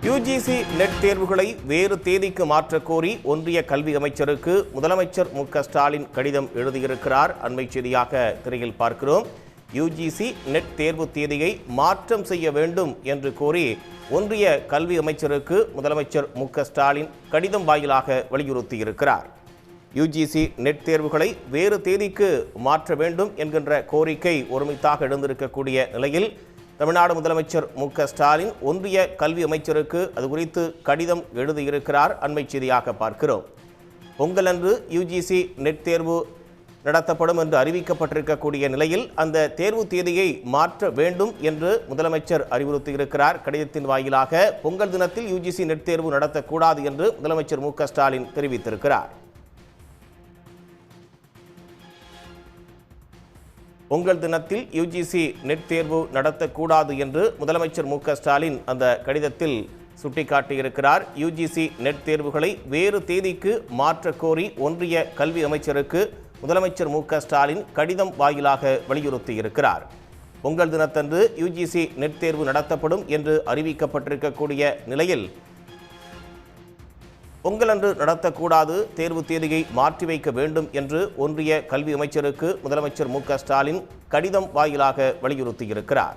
UGC net தேர்வுகளை வேறு தேதிக்கு மாற்றக் கோரி ஒன்றிய கல்வி அமைச்சருக்கு முதலமைச்சர் மு.க.ஸ்டாலின் கடிதம் எழுதியிருக்கிறார். அண்மை செய்தியாக திரையில் பார்க்கிறோம். யுஜிசி நெட் தேர்வு தேதியை மாற்றம் செய்ய வேண்டும் என்று கோரி ஒன்றிய கல்வி அமைச்சருக்கு முதலமைச்சர் மு.க.ஸ்டாலின் கடிதம் வாயிலாக வலியுறுத்தியிருக்கிறார். யுஜிசி நெட் தேர்வுகளை வேறு தேதிக்கு மாற்ற வேண்டும் என்கின்ற கோரிக்கை ஒருமித்தாக எழுந்திருக்கக்கூடிய நிலையில் தமிழ்நாடு முதலமைச்சர் மு.க.ஸ்டாலின் ஒன்றிய கல்வி அமைச்சருக்கு அது குறித்து கடிதம் எழுதியிருக்கிறார். அண்மை செய்தியாக பார்க்கிறோம். பொங்கலன்று யுஜிசி நெட் தேர்வு நடத்தப்படும் என்று அறிவிக்கப்பட்டிருக்கக்கூடிய நிலையில் அந்த தேர்வு தேதியை மாற்ற வேண்டும் என்று முதலமைச்சர் அறிவுறுத்தியிருக்கிறார். கடிதத்தின் வாயிலாக பொங்கல் தினத்தில் யுஜிசி நெட் தேர்வு நடத்தக்கூடாது என்று முதலமைச்சர் மு.க.ஸ்டாலின் தெரிவித்திருக்கிறார். பொங்கல் தினத்தில் யுஜிசி நெட் தேர்வு நடத்தக்கூடாது என்று முதலமைச்சர் மு.க.ஸ்டாலின் அந்த கடிதத்தில் சுட்டிக்காட்டியிருக்கிறார். யுஜிசி நெட் தேர்வுகளை வேறு தேதிக்கு மாற்றக் கோரி ஒன்றிய கல்வி அமைச்சருக்கு முதலமைச்சர் மு.க.ஸ்டாலின் கடிதம் வாயிலாக வலியுறுத்தியிருக்கிறார். பொங்கல் தினத்தன்று யுஜிசி நெட் தேர்வு நடத்தப்படும் என்று அறிவிக்கப்பட்டிருக்கக்கூடிய நிலையில் பொங்கலன்று நடத்தக்கூடாது, தேர்வு தேதியை மாற்றி வைக்க வேண்டும் என்று ஒன்றிய கல்வி அமைச்சருக்கு முதலமைச்சர் மு.க.ஸ்டாலின் கடிதம் வாயிலாக வலியுறுத்தியிருக்கிறார்.